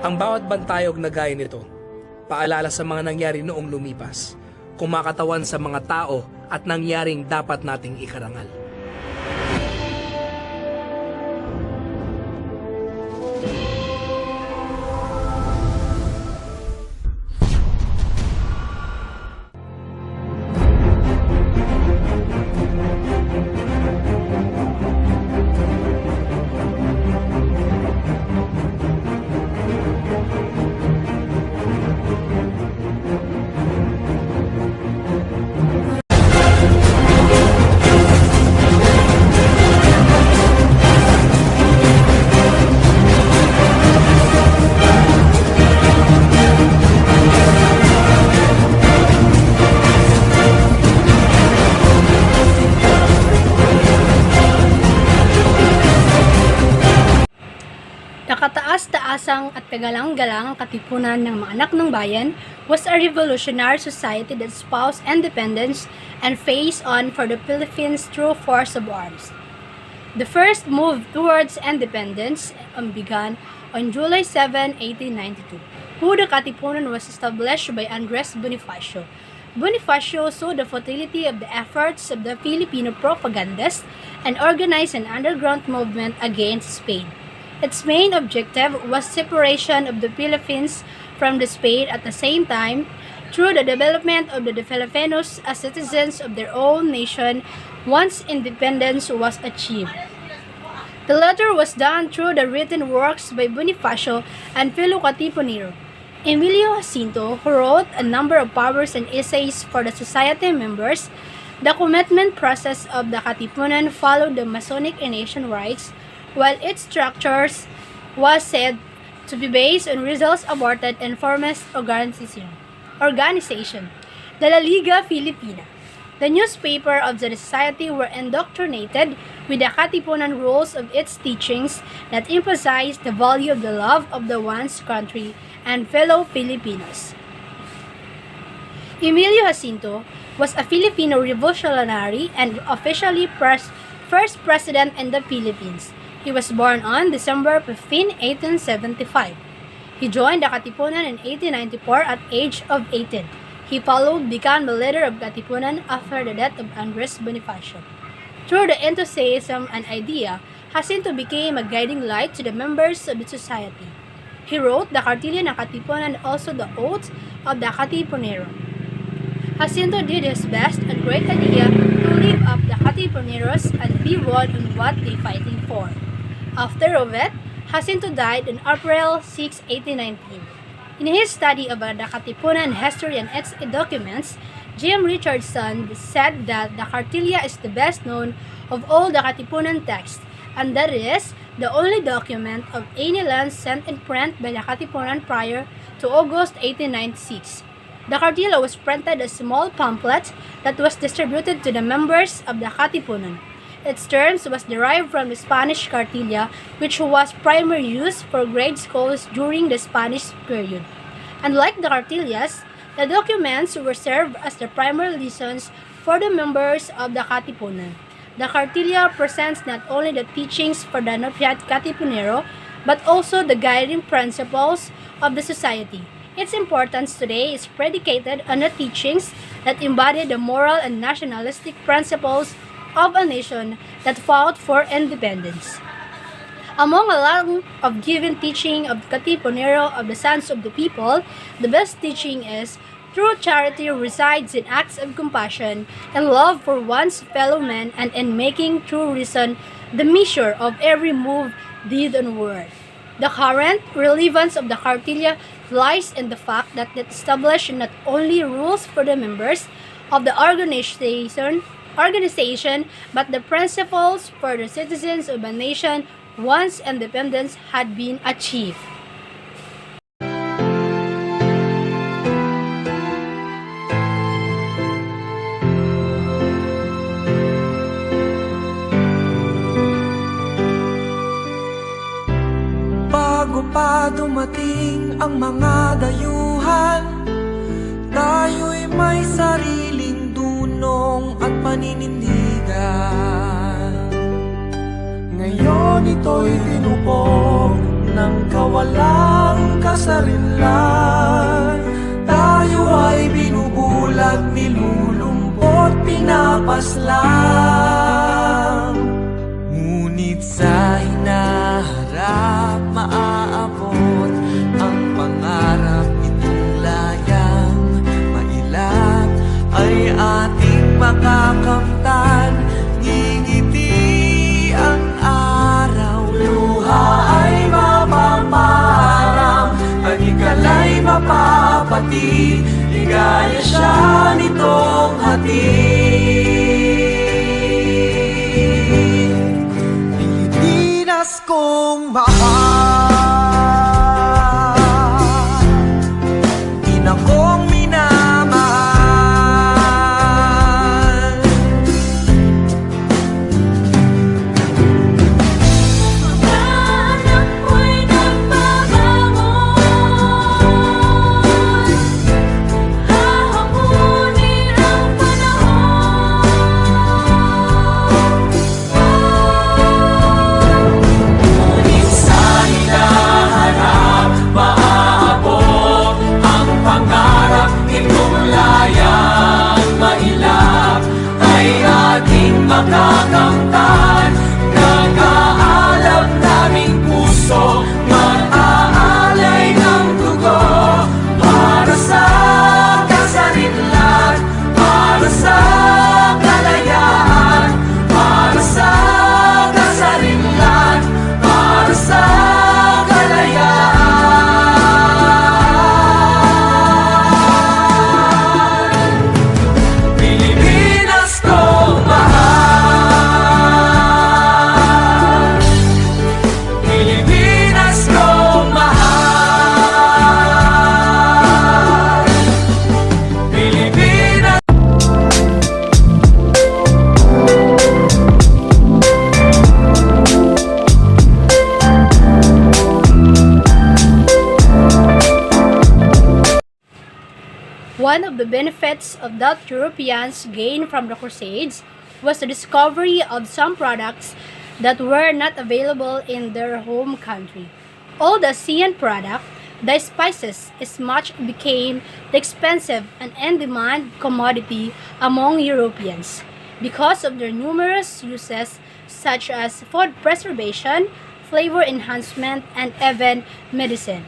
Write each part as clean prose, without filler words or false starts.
Ang bawat bantayog na gaya nito, paalala sa mga nangyari noong lumipas, kumakatawan sa mga tao at nangyaring dapat nating ikarangal. Nakataas-taasang at kagalang-galang katipunan ng mga anak ng bayan was a revolutionary society that espoused independence and faced on for the Philippines through force of arms. The first move towards independence began on July 7, 1892, when the katipunan was established by Andres Bonifacio. Bonifacio saw the futility of the efforts of the Filipino propagandists and organized an underground movement against Spain. Its main objective was separation of the Philippines from the Spain at the same time through the development of the Filipinos as citizens of their own nation once independence was achieved. The latter was done through the written works by Bonifacio and fellow Katipunero. Emilio Jacinto, who wrote a number of papers and essays for the society members. The commitment process of the Katipunan followed the Masonic initiation rites, while its structures was said to be based on results aborted and formist organization, the La Liga Filipina. The newspaper of the society were indoctrinated with the Katipunan rules of its teachings that emphasized the value of the love of the one's country and fellow Filipinos. Emilio Jacinto was a Filipino revolutionary and officially first president in the Philippines. He was born on December 15, 1875. He joined the Katipunan in 1894 at age of 18. He became the leader of Katipunan after the death of Andres Bonifacio. Through the enthusiasm and idea, Jacinto became a guiding light to the members of the society. He wrote the Cartilla ng Katipunan and also the Oath of the Katipunero. Jacinto did his best and great idea to live up the Katipuneros and be one on what they fighting for. After of it, Jacinto died on April 6, 1819. In his study about the Katipunan history and its documents, Jim Richardson said that the Cartilla is the best known of all the Katipunan texts, and that it is the only document of any land sent in print by the Katipunan prior to August 1896. The Cartilla was printed as a small pamphlet that was distributed to the members of the Katipunan. Its terms was derived from the Spanish Cartilla, which was primarily used for grade schools during the Spanish period. Unlike the Cartillas, the documents were served as the primary lessons for the members of the Katipunan. The Cartilla presents not only the teachings for the Nopiat Katipunero, but also the guiding principles of the society. Its importance today is predicated on the teachings that embody the moral and nationalistic principles of a nation that fought for independence. Among a long of given teaching of Katipunero of the sons of the people, the best teaching is true charity resides in acts of compassion and love for one's fellow men and in making true reason the measure of every move, deed, and word. The current relevance of the Cartilla lies in the fact that it established not only rules for the members of the organization, but the principles for the citizens of a nation once independence had been achieved. Bago pa dumating ang mga dayuhan, tayo'y may sariling dunong at paninindigan. Ngayon ito'y tinupok ng kawalang kasarinlan. Tayo ay binubulag, nilulumpot, pinapaslang. Ngunit sa hinaharap, maaabot ang pangarap. Itong layang mailap ay ating makakamtan. Ngingiti ang araw, luha ay mapaparam, panikala'y mapapati, ligaya siya nitong hatid. Pilipinas kong mahal, ina kong minamahal. Mga anak ko'y nagbabangon, hahamunin ang panahon. Ngunit sa hinaharap, maaabot ang pangarap. Itong layang mailap ay ating makakamtan. Nag-aalab naming puso, mag-aalay ng dugo para sa kasarinlan, para sa kalayaan, para sa kasarinlan, para sa kalayaan. Pilipinas kong mahal, Pilipinas kong mahal, Pilipinas. One of the benefits of that Europeans gained from the Crusades was the discovery of some products that were not available in their home country. All the ASEAN product, the spices, is much became the expensive and in-demand commodity among Europeans because of their numerous uses such as food preservation, flavor enhancement, and even medicine.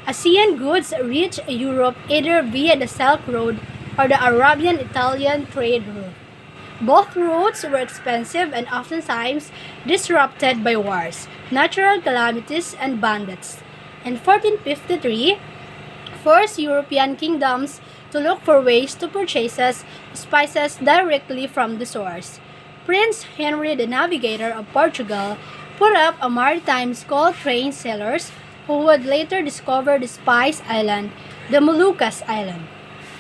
ASEAN goods reached Europe either via the Silk Road or the Arabian-Italian trade route. Both routes were expensive and oftentimes disrupted by wars, natural calamities, and bandits. In 1453, forced European kingdoms to look for ways to purchase spices directly from the source. Prince Henry the Navigator of Portugal put up a maritime school trained sailors who would later discover the Spice Island, the Moluccas Island.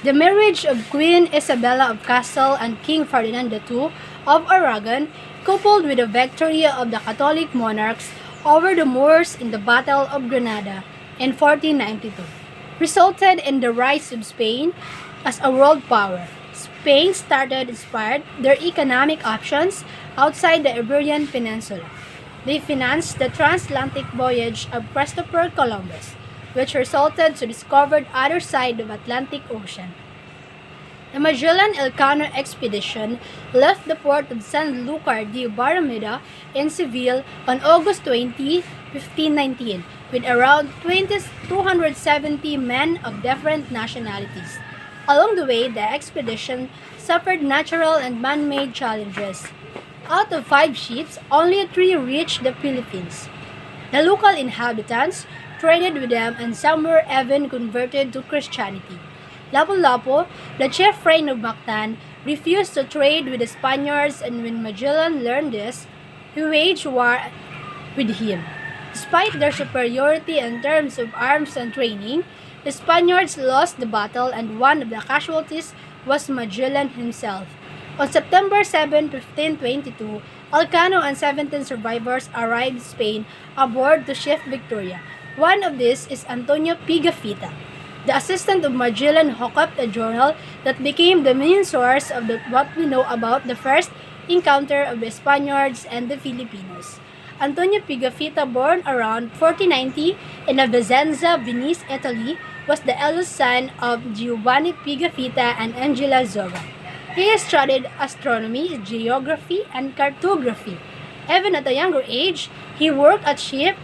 The marriage of Queen Isabella of Castile and King Ferdinand II of Aragon, coupled with the victory of the Catholic monarchs over the Moors in the Battle of Granada in 1492, resulted in the rise of Spain as a world power. Spain started inspired their economic options outside the Iberian Peninsula. They financed the transatlantic voyage of Christopher Columbus, which resulted to discover the other side of Atlantic Ocean. The Magellan-Elcano expedition left the port of Sanlúcar de Barrameda in Seville on August 20, 1519, with around 270 men of different nationalities. Along the way, the expedition suffered natural and man-made challenges. Out of 5 ships, only 3 reached the Philippines. The local inhabitants traded with them and some were even converted to Christianity. Lapu-Lapu, the chief friend of Mactan, refused to trade with the Spaniards, and when Magellan learned this, he waged war with him. Despite their superiority in terms of arms and training, the Spaniards lost the battle and one of the casualties was Magellan himself. On September 7, 1522, Elcano and 17 survivors arrived in Spain aboard the ship Victoria. One of these is Antonio Pigafetta, the assistant of Magellan, who kept a journal that became the main source of what we know about the first encounter of the Spaniards and the Filipinos. Antonio Pigafetta, born around 1490 in Vicenza, Venice, Italy, was the eldest son of Giovanni Pigafetta and Angela Zoga. He studied astronomy, geography, and cartography. Even at a younger age, he worked at ship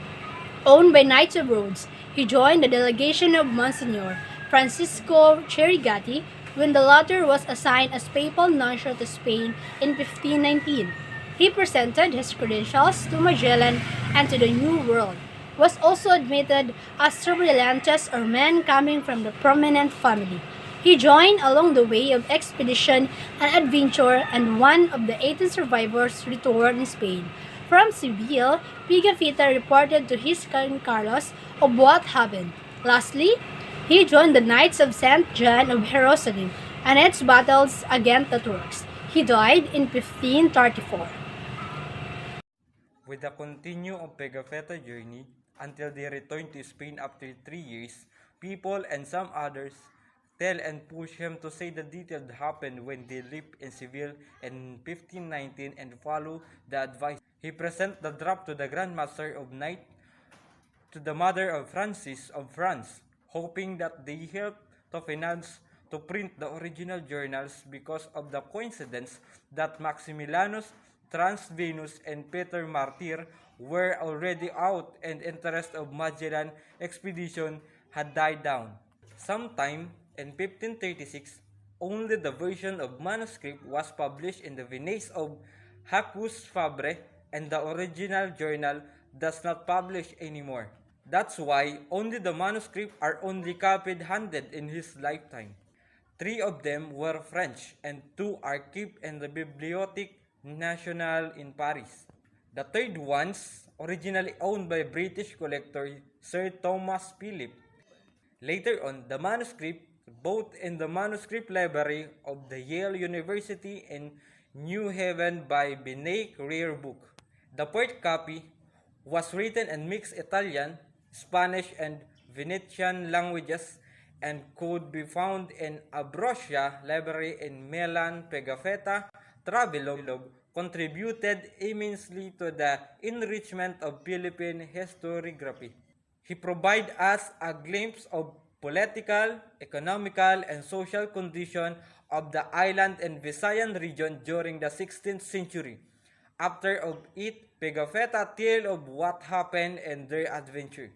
owned by Knights of Rhodes. He joined the delegation of Monsignor Francisco Cherigati when the latter was assigned as papal nuncio to Spain in 1519. He presented his credentials to Magellan and to the New World. Was also admitted as Sobrelantes or men coming from the prominent family. He joined along the way of expedition and adventure, and one of the 18 survivors returned in Spain. From Seville, Pigafetta reported to his King Carlos of what happened. Lastly, he joined the Knights of St. John of Jerusalem and its battles against the Turks. He died in 1534. With the continue of Pigafetta journey until they returned to Spain after 3 years, people and some others tell and push him to say the details happened when they lived in Seville in 1519 and follow the advice. He present the draft to the Grand Master of Knight to the mother of Francis of France, hoping that they help to finance to print the original journals because of the coincidence that Maximilianus Transvenus and Peter Martyr were already out and interest of Magellan expedition had died down. Sometime in 1536, only the version of manuscript was published in the Venice of Jacques Fabre, and the original journal does not publish anymore. That's why only the manuscript are only copied handed in his lifetime. 3 of them were French and 2 are kept in the Bibliothèque Nationale in Paris. The third ones, originally owned by British collector Sir Thomas Phillips. Later on, the manuscript, both in the manuscript library of the Yale University in New Haven by Binet Rare Book. The fourth copy was written in mixed Italian, Spanish, and Venetian languages and could be found in Abruzia Library in Milan. Pigafetta Travelog contributed immensely to the enrichment of Philippine historiography. He provides us a glimpse of political, economical, and social condition of the island and Visayan region during the 16th century. After of it, Pigafetta tale of what happened in their adventure.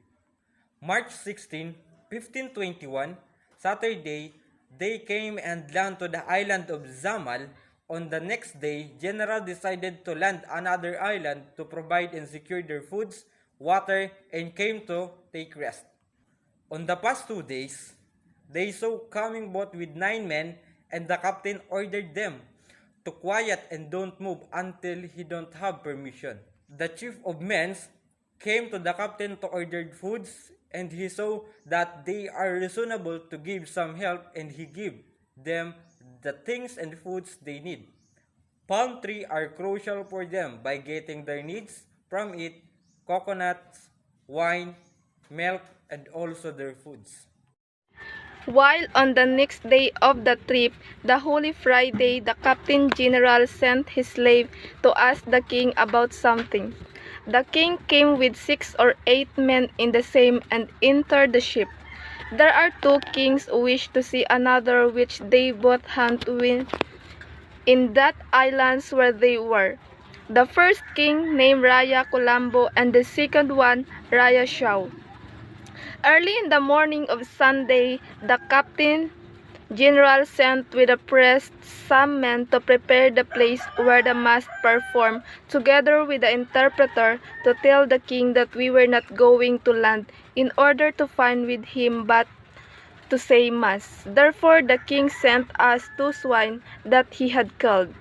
March 16, 1521, Saturday, they came and landed to the island of Zamal. On the next day, General decided to land another island to provide and secure their foods, water, and came to take rest. On the past 2 days, they saw coming boat with 9 men, and the captain ordered them to quiet and don't move until he don't have permission. The chief of men came to the captain to order foods, and he saw that they are reasonable to give some help, and he gave them the things and foods they need. Palm trees are crucial for them by getting their needs from it, coconuts, wine, milk, and also their foods. While on the next day of the trip, the Holy Friday, the Captain General sent his slave to ask the king about something. The king came with 6 or 8 men in the same and entered the ship. There are 2 kings who wish to see another which they both hunt with in that islands where they were. The first king named Raya Colombo and the second one Raya Shao. Early in the morning of Sunday, the Captain General sent with a priest some men to prepare the place where the mass performed, together with the interpreter, to tell the king that we were not going to land in order to find with him but to say mass. Therefore the king sent us 2 swine that he had killed.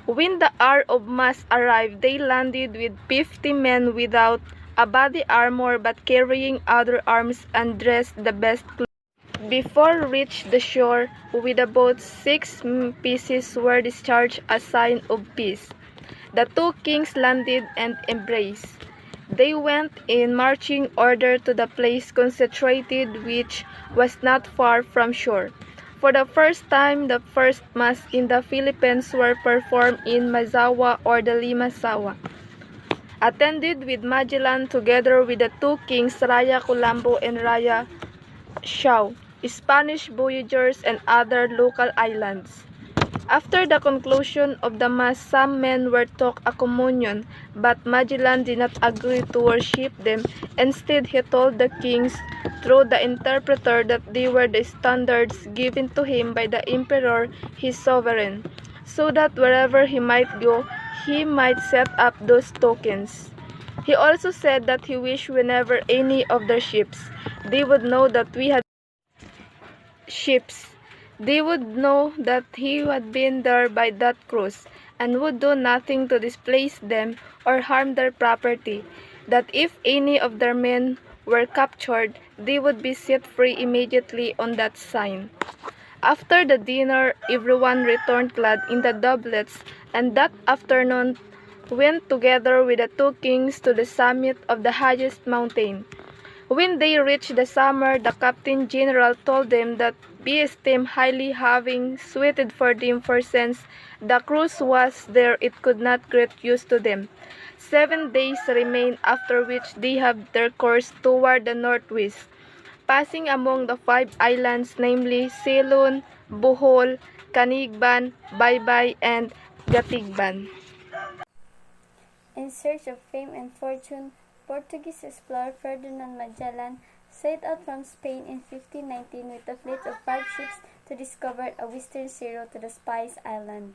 When the hour of mass arrived, they landed with 50 men without a body armor but carrying other arms and dressed the best clothes. Before reached the shore, with the boat 6 pieces were discharged as sign of peace. The 2 kings landed and embraced. They went in marching order to the place concentrated, which was not far from shore. For the first time, the first mass in the Philippines were performed in Mazawa or the Limasawa. attended with Magellan together with the two kings Raya Colombo and Raya Shaw, Spanish voyagers and other local islands. After the conclusion of the Mass, some men were took a communion, but Magellan did not agree to worship them. Instead, he told the kings through the interpreter that they were the standards given to him by the emperor, his sovereign, so that wherever he might go, he might set up those tokens. He also said that he wished whenever any of their ships, they would know that we had ships. They would know that he had been there by that cruise, and would do nothing to displace them or harm their property, that if any of their men were captured, they would be set free immediately on that sign. After the dinner, everyone returned clad in the doublets, and that afternoon went together with the two kings to the summit of the highest mountain. When they reached the summer, the captain general told them that be esteemed highly, having sweated for them, for since the cruise was there, it could not great use to them. 7 days remained, after which they have their course toward the northwest, passing among the 5 islands, namely Ceylon, Bohol, Canigban, Baybay, and Gatigban. In search of fame and fortune, Portuguese explorer Ferdinand Magellan set out from Spain in 1519 with a fleet of 5 ships to discover a western sea route to the Spice Island.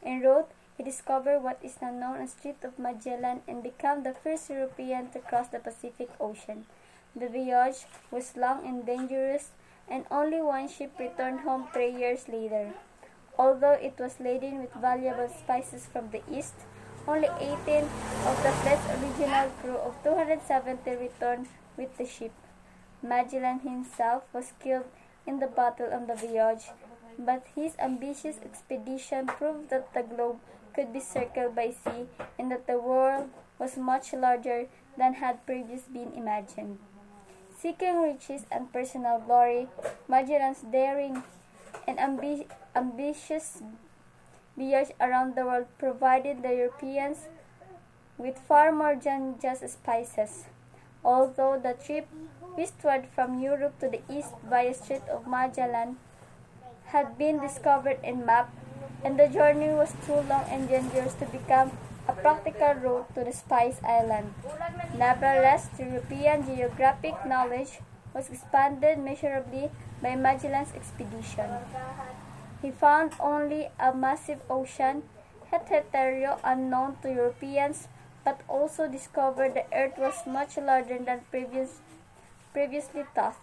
En route, he discovered what is now known as Strait of Magellan and became the first European to cross the Pacific Ocean. The voyage was long and dangerous, and only one ship returned home 3 years later. Although it was laden with valuable spices from the east, only 18 of the fleet's original crew of 270 returned with the ship. Magellan himself was killed in the battle on the voyage, but his ambitious expedition proved that the globe could be circled by sea and that the world was much larger than had previously been imagined. Seeking riches and personal glory, Magellan's daring and ambitious voyage around the world provided the Europeans with far more than just spices. Although the trip westward from Europe to the east via Strait of Magellan had been discovered and mapped, and the journey was too long and dangerous to become a practical route to the Spice Island. Nevertheless, European geographic knowledge was expanded measurably by Magellan's expedition. He found only a massive ocean, hitherto unknown to Europeans, but also discovered the earth was much larger than previously thought.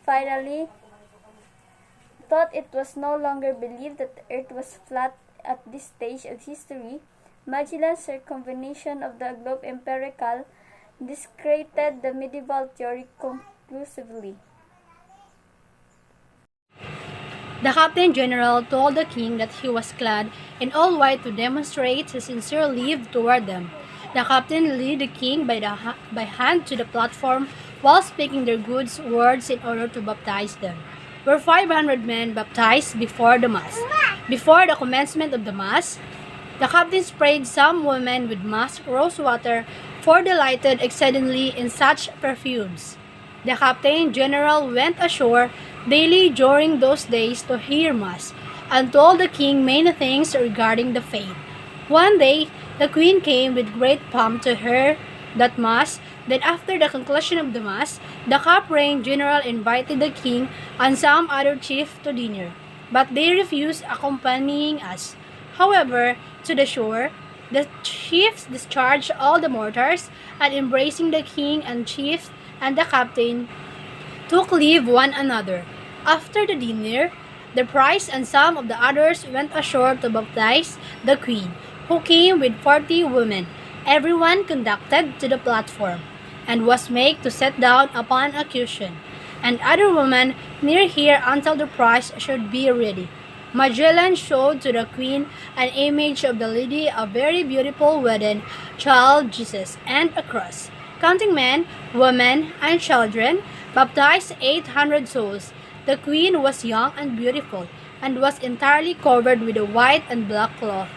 Finally, thought it was no longer believed that the earth was flat at this stage of history, Magellan's circumvention of the globe empirical discredited the medieval theory conclusively. The Captain General told the king that he was clad in all white to demonstrate his sincere love toward them. The captain led the king by hand to the platform while speaking their good words in order to baptize them. Were 500 men baptized before the Mass. Before the commencement of the Mass, the captain sprayed some women with musk rose water, for delighted exceedingly in such perfumes. The Captain General went ashore daily during those days to hear Mass, and told the king many things regarding the faith. One day, the queen came with great pomp to hear that Mass. Then after the conclusion of the Mass, the Captain General invited the king and some other chiefs to dinner, but they refused accompanying us. However, to the shore, the chiefs discharged all the mortars, and embracing the king and chiefs and the captain, took leave one another. After the dinner, the priest and some of the others went ashore to baptize the queen, who came with 40 women, everyone conducted to the platform, and was made to sit down upon a cushion, and other women near here until the priest should be ready. Magellan showed to the queen an image of the lady, a very beautiful wedding child Jesus, and a cross. Counting men, women, and children, baptized 800 souls. The queen was young and beautiful, and was entirely covered with a white and black cloth.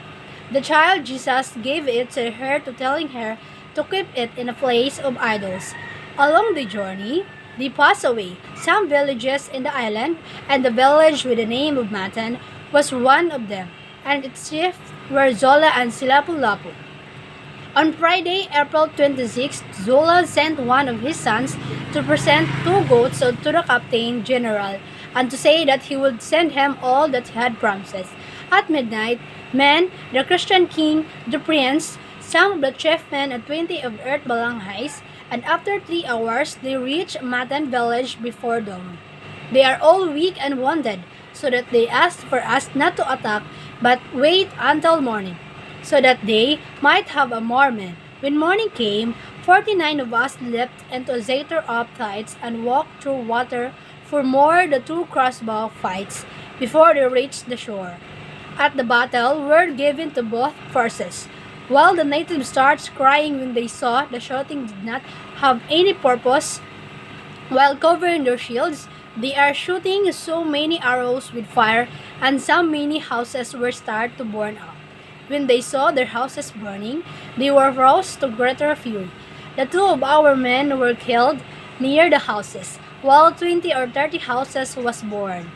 The child Jesus gave it to her, to telling her to keep it in a place of idols. Along the journey, they passed away some villages in the island, and the village with the name of Matan was one of them, and its chiefs were Zola and Silapu-Lapu. On Friday, April 26, Zola sent one of his sons to present 2 goats to the captain general and to say that he would send him all that he had promised. At midnight, men, the Christian king, the prince, some of the chief men and 20 of earth balanghais, and after 3 hours they reached Matan village before dawn. They are all weak and wounded, so that they asked for us not to attack, but wait until morning, so that they might have more men. When morning came, 49 of us leapt into a zither of tides and walked through water for more than 2 crossbow fights before they reached the shore. At the battle, word given to both forces. While the natives started crying when they saw the shooting did not have any purpose, while covering their shields, they are shooting so many arrows with fire, and so many houses were started to burn up. When they saw their houses burning, they were roused to greater fury. The 2 of our men were killed near the houses, while 20 or 30 houses was burned.